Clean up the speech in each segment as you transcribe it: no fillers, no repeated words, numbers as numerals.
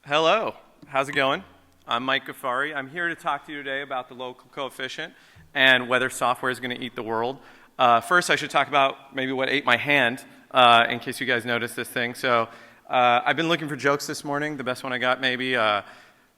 Hello, how's it going? I'm Mike Ghaffary. I'm here to talk to you today about the local coefficient and whether software is going to eat the world. First, I should talk about maybe what ate my hand, in case you guys noticed this thing. So I've been looking for jokes this morning. The best one I got maybe,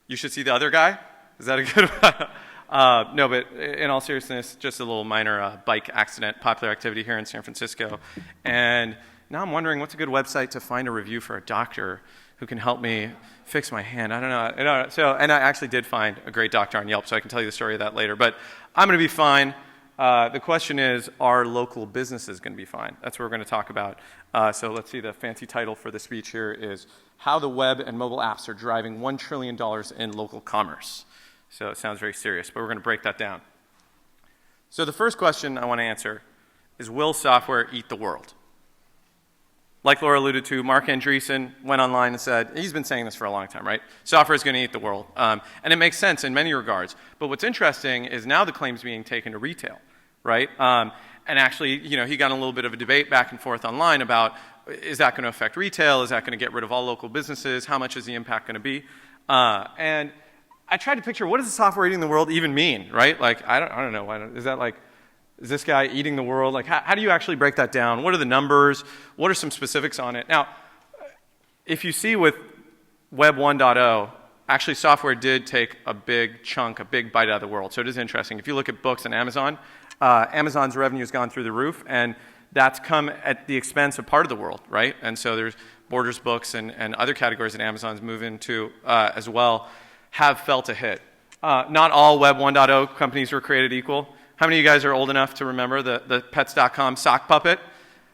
you should see the other guy. Is that a good one? No, but in all seriousness, just a little minor bike accident, popular activity here in San Francisco. And now I'm wondering what's a good website to find a review for a doctor who can help me fix my hand. I don't know. And I actually did find a great doctor on Yelp, so I can tell you the story of that later. But I'm going to be fine. The question is, are local businesses going to be fine? That's what we're going to talk about. So let's see, the fancy title for the speech here is How the Web and Mobile Apps Are Driving $1 Trillion in Local Commerce. So it sounds very serious, but we're going to break that down. So the first question I want to answer is, will software eat the world? Like Laura alluded to, Marc Andreessen went online and said, he's been saying this for a long time, right? Software is going to eat the world. And it makes sense in many regards. But what's interesting is now the claim's being taken to retail, right? And actually, he got in a little bit of a debate back and forth online about, is that going to affect retail? Is that going to get rid of all local businesses? How much is the impact going to be? And I tried to picture, what does the software eating the world even mean, right? Like, I don't know. Is that like, is this guy eating the world? Like, how do you actually break that down? What are the numbers? What are some specifics on it? Now, if you see with Web 1.0, actually software did take a big chunk, a big bite out of the world. So it is interesting. If you look at books and Amazon, Amazon's revenue has gone through the roof, and that's come at the expense of part of the world, right? And so there's Borders books and other categories that Amazon's moving to as well have felt a hit. Not all Web 1.0 companies were created equal. How many of you guys are old enough to remember the Pets.com sock puppet?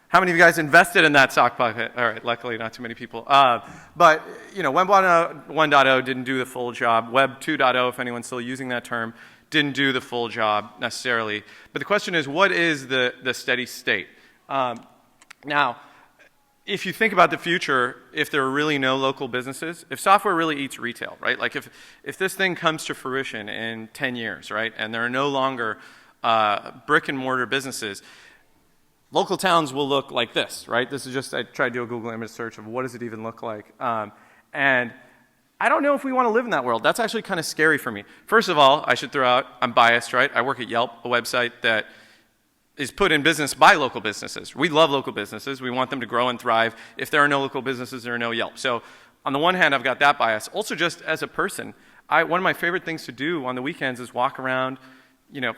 How many of you guys invested in that sock puppet? All right, luckily not too many people. But Web 1.0 didn't do the full job. Web 2.0, if anyone's still using that term, didn't do the full job necessarily. But the question is, what is the steady state? Now, if you think about the future, if there are really no local businesses, if software really eats retail, right? Like if this thing comes to fruition in 10 years, right, and there are no longer brick and mortar businesses, local towns will look like this, right? This is just, I tried to do a Google image search of what does it even look like. And I don't know if we want to live in that world. That's actually kind of scary for me. First of all, I should throw out, I'm biased, right? I work at Yelp, a website that is put in business by local businesses. We love local businesses. We want them to grow and thrive. If there are no local businesses, there are no Yelp. So on the one hand, I've got that bias. Also, just as a person, one of my favorite things to do on the weekends is walk around,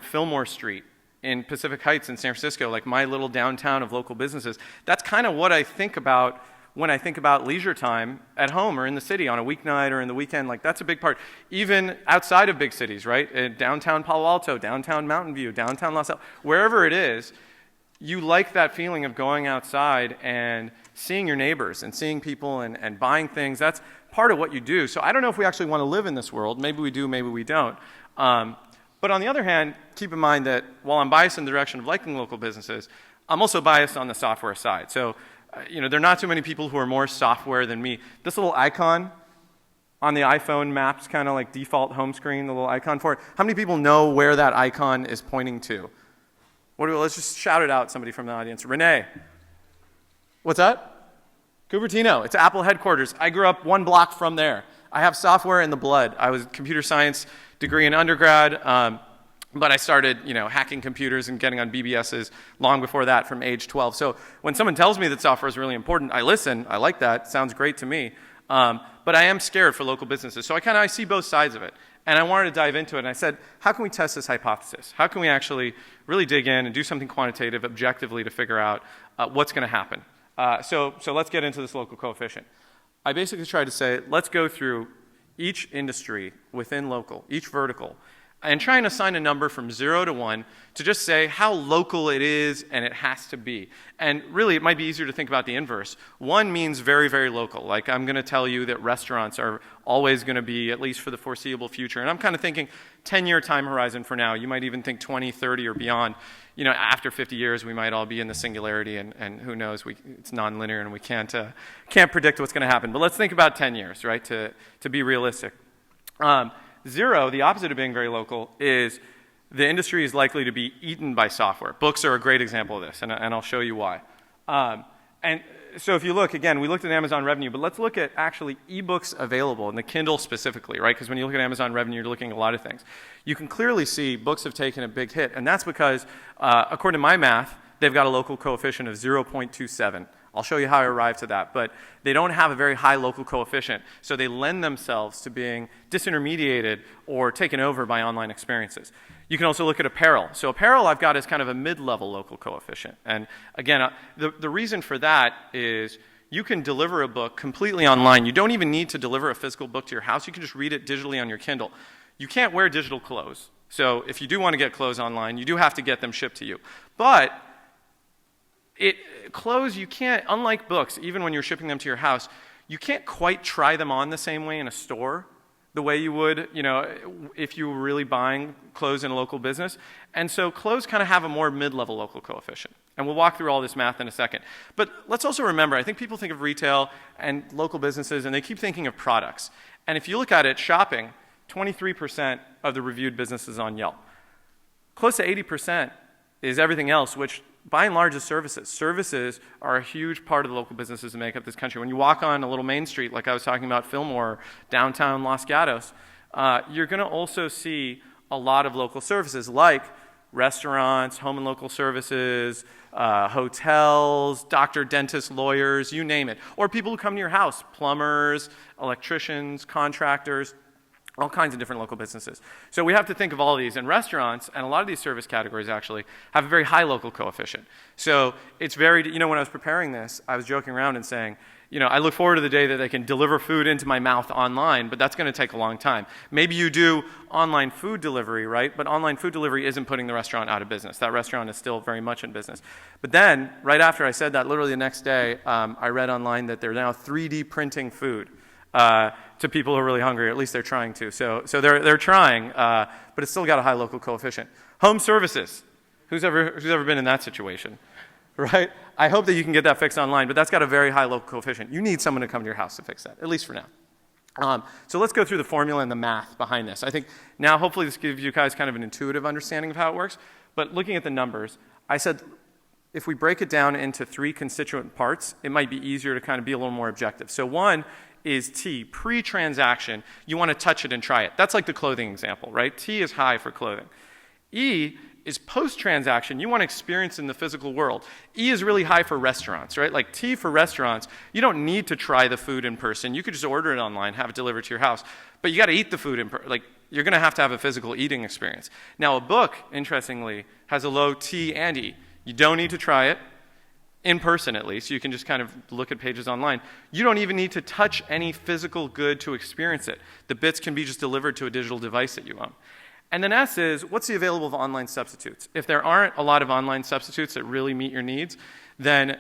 Fillmore Street in Pacific Heights in San Francisco, like my little downtown of local businesses. That's kind of what I think about when I think about leisure time at home or in the city on a weeknight or in the weekend. Like, that's a big part. Even outside of big cities, right? Downtown Palo Alto, downtown Mountain View, downtown Los Angeles, wherever it is, you like that feeling of going outside and seeing your neighbors and seeing people and buying things. That's part of what you do. So I don't know if we actually want to live in this world. Maybe we do, maybe we don't. But on the other hand, keep in mind that while I'm biased in the direction of liking local businesses, I'm also biased on the software side. So, there are not too many people who are more software than me. This little icon on the iPhone maps kind of like default home screen, the little icon for it. How many people know where that icon is pointing to? Let's just shout it out, somebody from the audience. Renee. What's that? Cupertino. It's Apple headquarters. I grew up one block from there. I have software in the blood. I was a computer science degree in undergrad, but I started, hacking computers and getting on BBSs long before that from age 12. So when someone tells me that software is really important, I listen. I like that. Sounds great to me. But I am scared for local businesses. So I see both sides of it. And I wanted to dive into it. And I said, how can we test this hypothesis? How can we actually really dig in and do something quantitative objectively to figure out what's going to happen? So let's get into this local coefficient. I basically tried to say, let's go through each industry within local, each vertical, and try and assign a number from 0 to 1 to just say how local it is and it has to be. And really, it might be easier to think about the inverse. 1 means very, very local. Like, I'm going to tell you that restaurants are always going to be, at least for the foreseeable future. And I'm kind of thinking 10-year time horizon for now. You might even think 20, 30, or beyond. After 50 years, we might all be in the singularity, and who knows, it's nonlinear, and we can't predict what's going to happen. But let's think about 10 years, right, to be realistic. 0, the opposite of being very local, is the industry is likely to be eaten by software. Books are a great example of this, and I'll show you why. And so if you look, again, we looked at Amazon revenue, but let's look at actually ebooks available, and the Kindle specifically, right? Because when you look at Amazon revenue, you're looking at a lot of things. You can clearly see books have taken a big hit, and that's because, according to my math, they've got a local coefficient of 0.27. I'll show you how I arrived to that, but they don't have a very high local coefficient, so they lend themselves to being disintermediated or taken over by online experiences. You can also look at apparel. So apparel I've got as kind of a mid-level local coefficient. And again, the reason for that is you can deliver a book completely online. You don't even need to deliver a physical book to your house. You can just read it digitally on your Kindle. You can't wear digital clothes. So if you do want to get clothes online, you do have to get them shipped to you. But clothes, you can't, unlike books, even when you're shipping them to your house, you can't quite try them on the same way in a store the way you would, if you were really buying clothes in a local business. And so clothes kind of have a more mid-level local coefficient. And we'll walk through all this math in a second. But let's also remember, I think people think of retail and local businesses, and they keep thinking of products. And if you look at it, shopping, 23% of the reviewed businesses on Yelp. Close to 80% is everything else, which by and large is services. Services are a huge part of the local businesses that make up this country. When you walk on a little main street, like I was talking about Fillmore, downtown Los Gatos, you're going to also see a lot of local services like restaurants, home and local services, hotels, doctor, dentist, lawyers, you name it. Or people who come to your house, plumbers, electricians, contractors, all kinds of different local businesses. So we have to think of all of these. And restaurants, and a lot of these service categories actually, have a very high local coefficient. So it's very, when I was preparing this, I was joking around and saying, I look forward to the day that they can deliver food into my mouth online, but that's going to take a long time. Maybe you do online food delivery, right? But online food delivery isn't putting the restaurant out of business. That restaurant is still very much in business. But then, right after I said that, literally the next day, I read online that they're now 3D printing food. To people who are really hungry, or at least they're trying to. So they're trying, but it's still got a high local coefficient. Home services. Who's ever been in that situation, right? I hope that you can get that fixed online, but that's got a very high local coefficient. You need someone to come to your house to fix that, at least for now. So let's go through the formula and the math behind this. I think now hopefully this gives you guys kind of an intuitive understanding of how it works. But looking at the numbers, I said if we break it down into 3 constituent parts, it might be easier to kind of be a little more objective. So one is T, pre-transaction. You want to touch it and try it. That's like the clothing example, right? T is high for clothing. E is post-transaction. You want to experience in the physical world. E is really high for restaurants, right? Like T for restaurants, you don't need to try the food in person. You could just order it online, have it delivered to your house. But you got to eat the food in person. Like, you're going to have a physical eating experience. Now, a book, interestingly, has a low T and E. You don't need to try it. In person at least, you can just kind of look at pages online. You don't even need to touch any physical good to experience it. The bits can be just delivered to a digital device that you own. And then S is, what's the available of online substitutes? If there aren't a lot of online substitutes that really meet your needs, then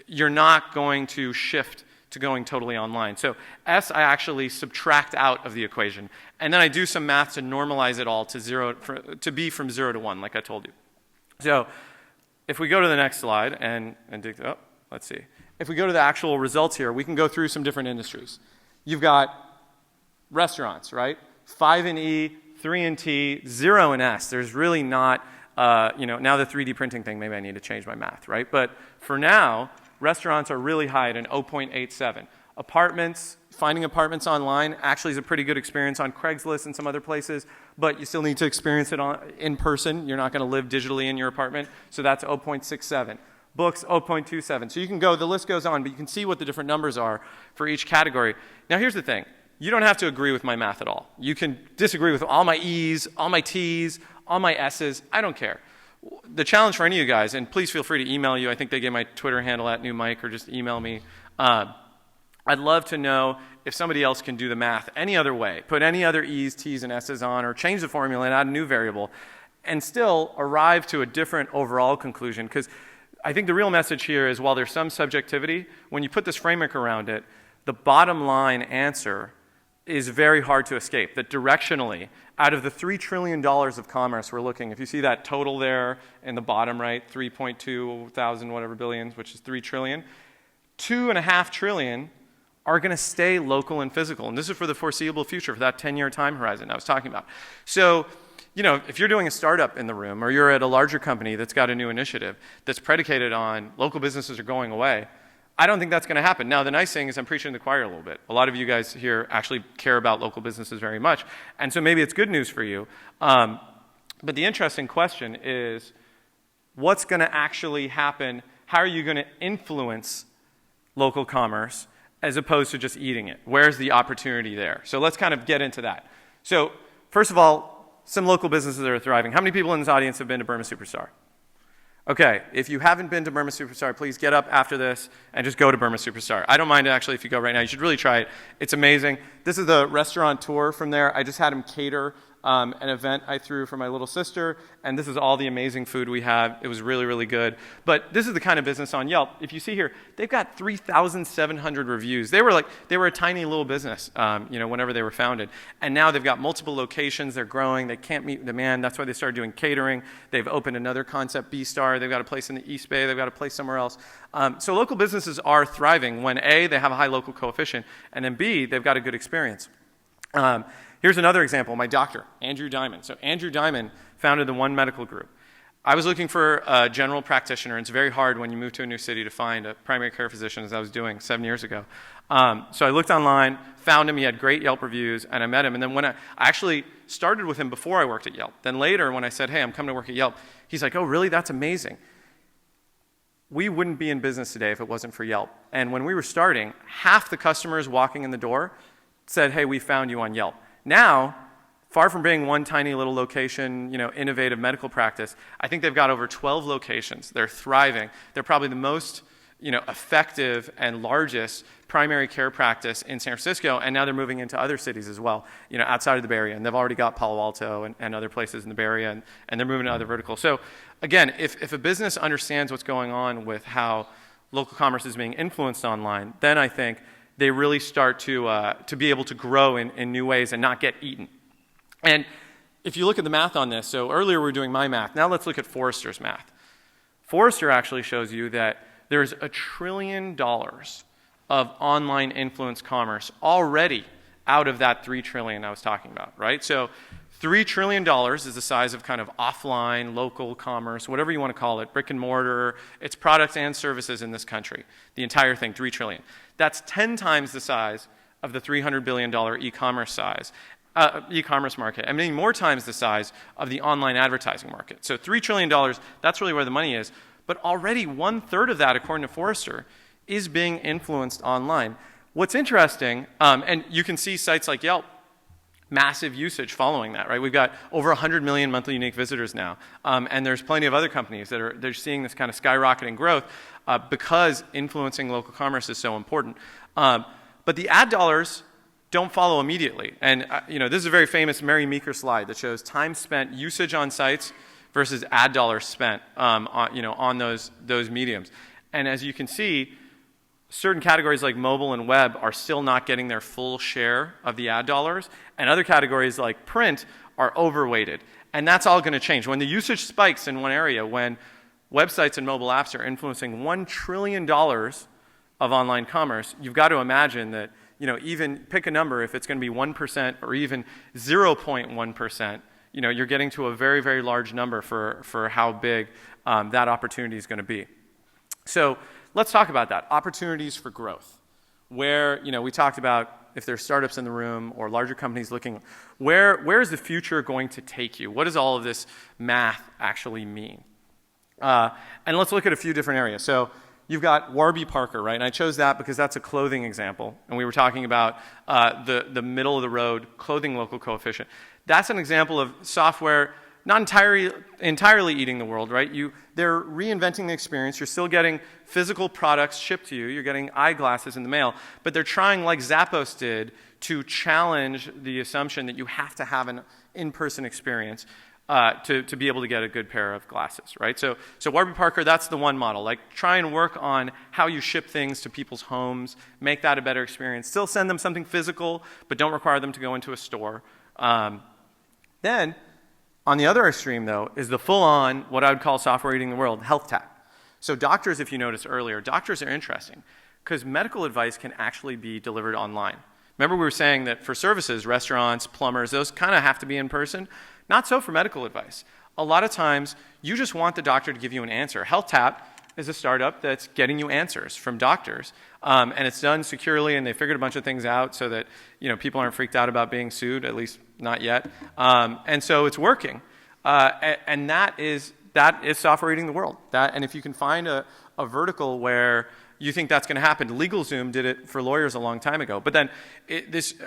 you're not going to shift to going totally online. So S I actually subtract out of the equation. And then I do some math to normalize it all to be from 0 to 1, like I told you. So if we go to the next slide let's see. If we go to the actual results here, we can go through some different industries. You've got restaurants, right? 5 in E, 3 in T, 0 in S. There's really not, now the 3D printing thing, maybe I need to change my math, right? But for now, restaurants are really high at an 0.87. Apartments, finding apartments online actually is a pretty good experience on Craigslist and some other places, but you still need to experience it in person. You're not going to live digitally in your apartment, so that's 0.67. Books, 0.27. So you can go, the list goes on, but you can see what the different numbers are for each category. Now here's the thing. You don't have to agree with my math at all. You can disagree with all my E's, all my T's, all my S's. I don't care. The challenge for any of you guys, and please feel free to email you. I think they gave my Twitter handle at @newmike, or just email me. I'd love to know if somebody else can do the math any other way, put any other E's, T's, and S's on, or change the formula and add a new variable, and still arrive to a different overall conclusion. Because I think the real message here is, while there's some subjectivity, when you put this framework around it, the bottom line answer is very hard to escape. That directionally, out of the $3 trillion of commerce we're looking, if you see that total there in the bottom right, 3.2 thousand whatever billions, which is 3 trillion, 2.5 trillion are going to stay local and physical. And this is for the foreseeable future, for that 10-year time horizon I was talking about. So, if you're doing a startup in the room, or you're at a larger company that's got a new initiative that's predicated on local businesses are going away, I don't think that's going to happen. Now, the nice thing is I'm preaching to the choir a little bit. A lot of you guys here actually care about local businesses very much, and so maybe it's good news for you. But the interesting question is, what's going to actually happen? How are you going to influence local commerce as opposed to just eating it? Where's the opportunity there? So let's kind of get into that. So first of all, some local businesses that are thriving. How many people in this audience have been to Burma Superstar? Okay, if you haven't been to Burma Superstar, please get up after this and just go to Burma Superstar. I don't mind actually if you go right now. You should really try it. It's amazing. This is the restaurant tour from there. I just had him cater an event I threw for my little sister, and this is all the amazing food we have. It was really, really good. But this is the kind of business on Yelp. If you see here, they've got 3,700 reviews. They were a tiny little business, whenever they were founded. And now they've got multiple locations. They're growing. They can't meet demand. That's why they started doing catering. They've opened another concept, B-Star. They've got a place in the East Bay. They've got a place somewhere else. So local businesses are thriving when A, they have a high local coefficient, and then B, they've got a good experience. Here's another example, my doctor, Andrew Diamond. So Andrew Diamond founded the One Medical Group. I was looking for a general practitioner, and it's very hard when you move to a new city to find a primary care physician, as I was doing 7 years ago. So I looked online, found him, he had great Yelp reviews, and I met him. And then when I actually started with him before I worked at Yelp. Then later, when I said, hey, I'm coming to work at Yelp, he's like, oh, really? That's amazing. We wouldn't be in business today if it wasn't for Yelp. And when we were starting, half the customers walking in the door said, hey, we found you on Yelp. Now, far from being one tiny little location, innovative medical practice, I think they've got over 12 locations. They're thriving. They're probably the most, effective and largest primary care practice in San Francisco, and now they're moving into other cities as well, outside of the Bay Area. And they've already got Palo Alto and other places in the Bay Area, and they're moving to other verticals. So again, if a business understands what's going on with how local commerce is being influenced online, then I think they really start to be able to grow in new ways and not get eaten. And if you look at the math on this, so earlier we were doing my math, now let's look at Forrester's math. Forrester actually shows you that there's $1 trillion of online influence commerce already out of that $3 trillion I was talking about, right? So $3 trillion is the size of kind of offline, local commerce, whatever you want to call it, brick and mortar. It's products and services in this country. The entire thing, $3 trillion. That's 10 times the size of the $300 billion e-commerce market, and many more times the size of the online advertising market. So $3 trillion, that's really where the money is. But already 1/3 of that, according to Forrester, is being influenced online. What's interesting, and you can see sites like Yelp, massive usage following that, right? We've got over 100 million monthly unique visitors now, and there's plenty of other companies they're seeing this kind of skyrocketing growth because influencing local commerce is so important. But the ad dollars don't follow immediately, and this is a very famous Mary Meeker slide that shows time spent usage on sites versus ad dollars spent on those mediums, and as you can see, certain categories like mobile and web are still not getting their full share of the ad dollars, and other categories like print are overweighted. And that's all going to change. When the usage spikes in one area, when websites and mobile apps are influencing $1 trillion of online commerce, you've got to imagine that, even pick a number, if it's going to be 1% or even 0.1%, you're getting to a very, very large number for how big that opportunity is going to be. So let's talk about that. Opportunities for growth. Where, we talked about if there's startups in the room or larger companies looking, where is the future going to take you? What does all of this math actually mean? And let's look at a few different areas. So you've got Warby Parker, right? And I chose that because that's a clothing example. And we were talking about the middle of the road clothing local coefficient. That's an example of software not entirely eating the world, right? They're reinventing the experience. You're still getting physical products shipped to you. You're getting eyeglasses in the mail. But they're trying, like Zappos did, to challenge the assumption that you have to have an in-person experience to be able to get a good pair of glasses, right? So Warby Parker, that's the one model. Like, try and work on how you ship things to people's homes, make that a better experience. Still send them something physical, but don't require them to go into a store. Then, on the other extreme, though, is the full-on, what I would call software eating the world, health tech. So doctors, if you noticed earlier, doctors are interesting because medical advice can actually be delivered online. Remember we were saying that for services, restaurants, plumbers, those kind of have to be in person? Not so for medical advice. A lot of times, you just want the doctor to give you an answer. Health Tap is a startup that's getting you answers from doctors. And it's done securely, and they figured a bunch of things out so that people aren't freaked out about being sued, at least not yet. And so it's working. And that is software eating the world. And if you can find a vertical where you think that's going to happen, LegalZoom did it for lawyers a long time ago. But then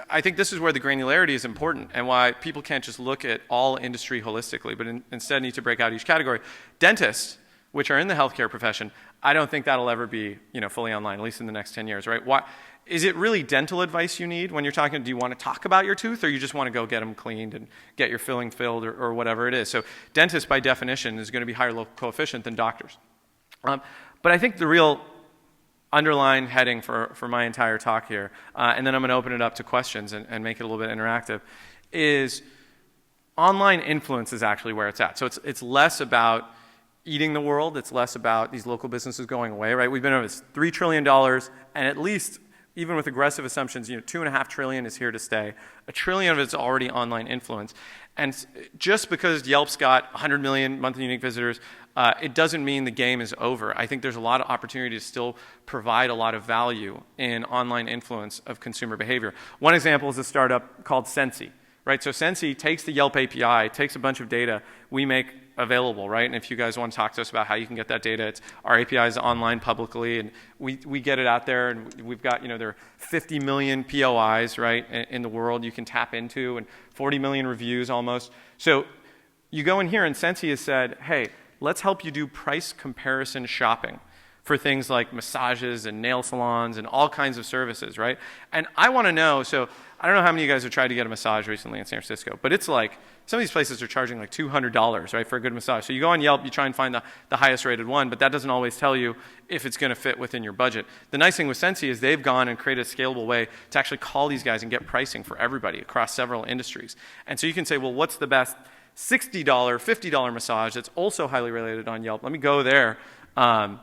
I think this is where the granularity is important and why people can't just look at all industry holistically, but instead need to break out each category. Dentists, which are in the healthcare profession, I don't think that'll ever be fully online, at least in the next 10 years, right? Why? Is it really dental advice you need when you're talking? Do you want to talk about your tooth, or you just want to go get them cleaned and get your filling filled, or whatever it is? So dentists, by definition, is going to be higher local coefficient than doctors. But I think the real underlying heading for my entire talk here, and then I'm going to open it up to questions and make it a little bit interactive, is online influence is actually where it's at. So it's less about eating the world. It's less about these local businesses going away, right? We've been over this $3 trillion, and at least, even with aggressive assumptions, $2.5 trillion is here to stay. $1 trillion of it's already online influence. And just because Yelp's got 100 million monthly unique visitors, it doesn't mean the game is over. I think there's a lot of opportunity to still provide a lot of value in online influence of consumer behavior. One example is a startup called Sensi, right? So Sensi takes the Yelp API, takes a bunch of data we make available, right? And if you guys want to talk to us about how you can get that data, our API is online publicly, and we get it out there, and we've got, there are 50 million POIs, right, in the world you can tap into, and 40 million reviews almost. So you go in here, and Sensi has said, hey, let's help you do price comparison shopping for things like massages and nail salons and all kinds of services, right? And I want to know, so I don't know how many of you guys have tried to get a massage recently in San Francisco, but it's like, some of these places are charging like $200, right, for a good massage. So you go on Yelp, you try and find the highest rated one, but that doesn't always tell you if it's going to fit within your budget. The nice thing with Sensi is they've gone and created a scalable way to actually call these guys and get pricing for everybody across several industries. And so you can say, well, what's the best $60, $50 massage that's also highly rated on Yelp? Let me go there. And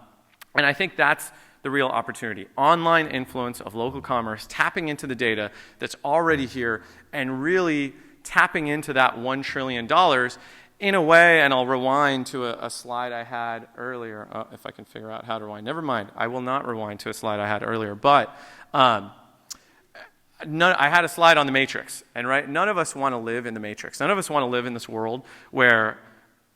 I think that's the real opportunity. Online influence of local commerce, tapping into the data that's already here and really tapping into that $1 trillion in a way, and I'll rewind to a slide I had earlier. If I can figure out how to rewind. Never mind. I will not rewind to a slide I had earlier. But I had a slide on the Matrix. And right, none of us want to live in the Matrix. None of us want to live in this world where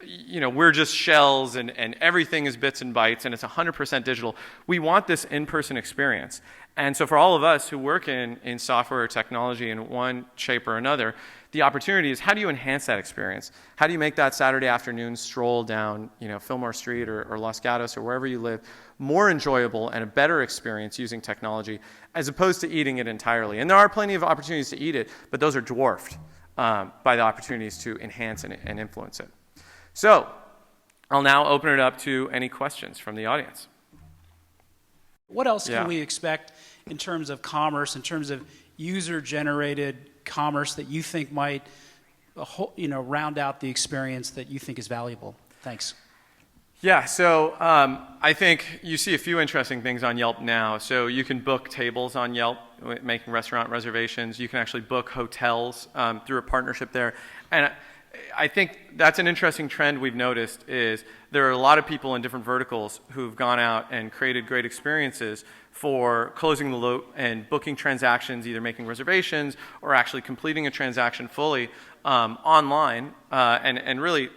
we're just shells and everything is bits and bytes and it's 100% digital. We want this in-person experience. And so for all of us who work in software or technology in one shape or another, the opportunity is, how do you enhance that experience? How do you make that Saturday afternoon stroll down Fillmore Street or Los Gatos or wherever you live more enjoyable and a better experience using technology as opposed to eating it entirely? And there are plenty of opportunities to eat it, but those are dwarfed by the opportunities to enhance and influence it. So I'll now open it up to any questions from the audience. What else can we expect in terms of commerce, in terms of user-generated commerce that you think might round out the experience that you think is valuable? Thanks. Yeah, so I think you see a few interesting things on Yelp now. So you can book tables on Yelp, making restaurant reservations. You can actually book hotels through a partnership there. And I think that's an interesting trend we've noticed is there are a lot of people in different verticals who've gone out and created great experiences for closing the loop and booking transactions, either making reservations or actually completing a transaction fully online, and really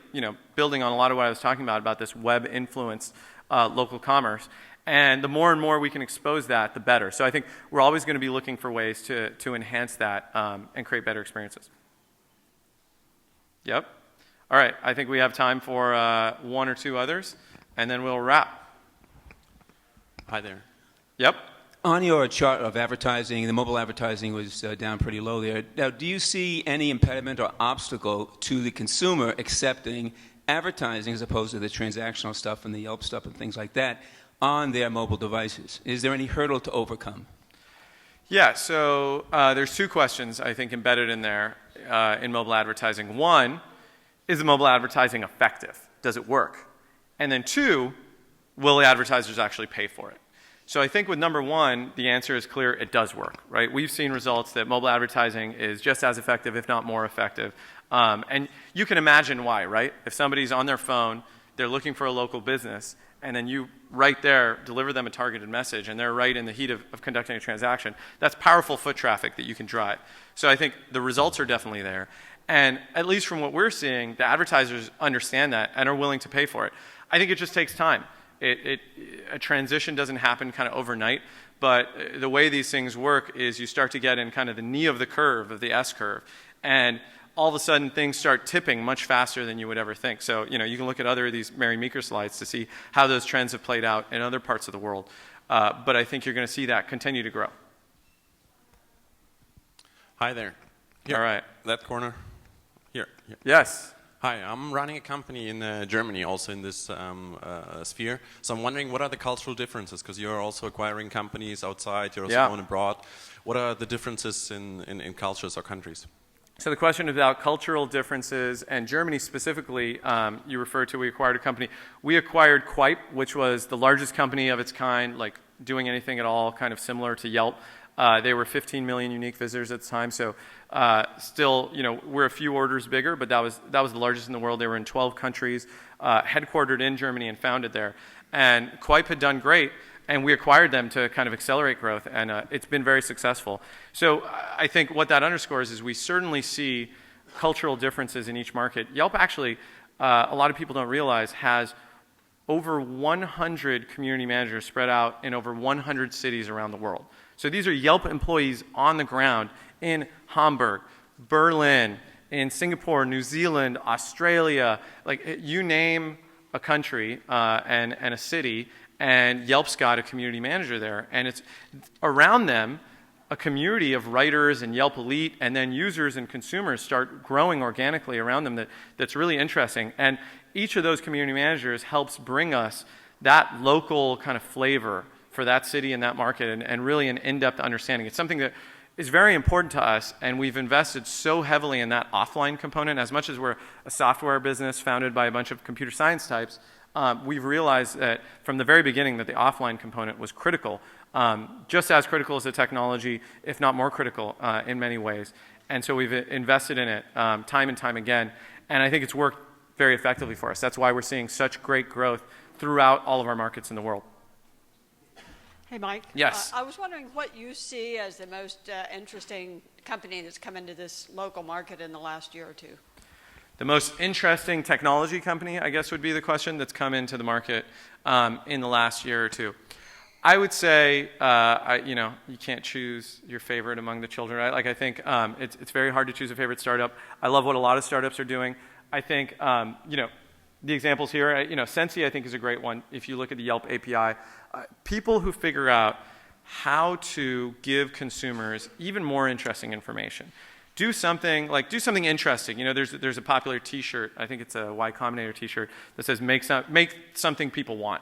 building on a lot of what I was talking about this web influenced local commerce. And the more and more we can expose that, the better. So I think we're always going to be looking for ways to enhance that and create better experiences. Yep. All right. I think we have time for one or two others, and then we'll wrap. Hi there. Yep. On your chart of advertising, the mobile advertising was down pretty low there. Now, do you see any impediment or obstacle to the consumer accepting advertising as opposed to the transactional stuff and the Yelp stuff and things like that on their mobile devices? Is there any hurdle to overcome? Yeah, so there's two questions, I think, embedded in there in mobile advertising. One, is the mobile advertising effective? Does it work? And then two, will the advertisers actually pay for it? So I think with number one, the answer is clear, it does work, right? We've seen results that mobile advertising is just as effective, if not more effective. And you can imagine why, right? If somebody's on their phone, they're looking for a local business, and then you right there deliver them a targeted message, and they're right in the heat of conducting a transaction, that's powerful foot traffic that you can drive. So I think the results are definitely there. And at least from what we're seeing, the advertisers understand that and are willing to pay for it. I think it just takes time. A transition doesn't happen kind of overnight, but the way these things work is you start to get in kind of the knee of the curve, of the S curve, and all of a sudden things start tipping much faster than you would ever think. So, you know, you can look at other of these Mary Meeker slides to see how those trends have played out in other parts of the world. But I think you're going to see that continue to grow. Hi there. All right. That corner. Here. Yes. Hi, I'm running a company in Germany, also in this sphere. So I'm wondering, what are the cultural differences? Because you're also acquiring companies outside, you're also going abroad. What are the differences in cultures or countries? So the question about cultural differences, and Germany specifically, you referred to, we acquired a company. We acquired Quip, which was the largest company of its kind, like doing anything at all, kind of similar to Yelp. They were 15 million unique visitors at the time, so still, you know, we're a few orders bigger, but that was the largest in the world. They were in 12 countries, headquartered in Germany and founded there. And Quip had done great, and we acquired them to kind of accelerate growth, and it's been very successful. So I think what that underscores is we certainly see cultural differences in each market. Yelp actually, a lot of people don't realize, has over 100 community managers spread out in over 100 cities around the world. So these are Yelp employees on the ground in Hamburg, Berlin, in Singapore, New Zealand, Australia, like you name a country and a city, and Yelp's got a community manager there. And it's around them, a community of writers and Yelp Elite, and then users and consumers start growing organically around them that's really interesting. And each of those community managers helps bring us that local kind of flavor for that city and that market, and really an in-depth understanding. It's something that is very important to us, and we've invested so heavily in that offline component. As much as we're a software business founded by a bunch of computer science types, we've realized that from the very beginning that the offline component was critical, just as critical as the technology, if not more critical in many ways. And so we've invested in it time and time again, and I think it's worked very effectively for us. That's why we're seeing such great growth throughout all of our markets in the world. Hey, Mike. Yes. I was wondering what you see as the most interesting company that's come into this local market in the last year or two. The most interesting technology company, I guess, would be the question that's come into the market in the last year or two. I would say, you know, you can't choose your favorite among the children, right? Like, I think it's very hard to choose a favorite startup. I love what a lot of startups are doing. I think, you know, the examples here, you know, Sensi, I think, is a great one. If you look at the Yelp API, people who figure out how to give consumers even more interesting information. Do something interesting. You know, there's a popular T-shirt. I think it's a Y Combinator T-shirt that says make something people want,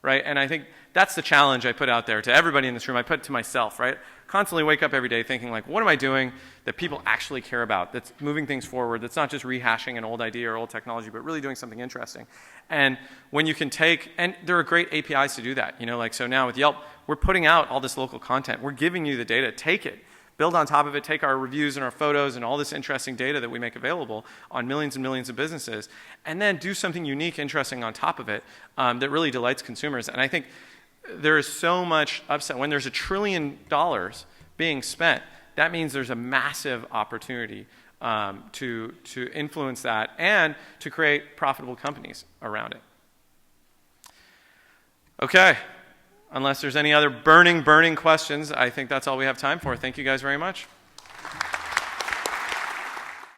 right? And I think that's the challenge I put out there to everybody in this room. I put it to myself, right? Constantly wake up every day thinking, like, what am I doing that people actually care about, that's moving things forward, that's not just rehashing an old idea or old technology, but really doing something interesting. And when you can take, and there are great APIs to do that, you know, like, so now with Yelp, we're putting out all this local content. We're giving you the data. Take it. Build on top of it. Take our reviews and our photos and all this interesting data that we make available on millions and millions of businesses, and then do something unique, interesting on top of it that really delights consumers. And I think there is so much upside. When there's $1 trillion being spent, that means there's a massive opportunity to influence that and to create profitable companies around it. Okay. Unless there's any other burning questions, I think that's all we have time for. Thank you guys very much.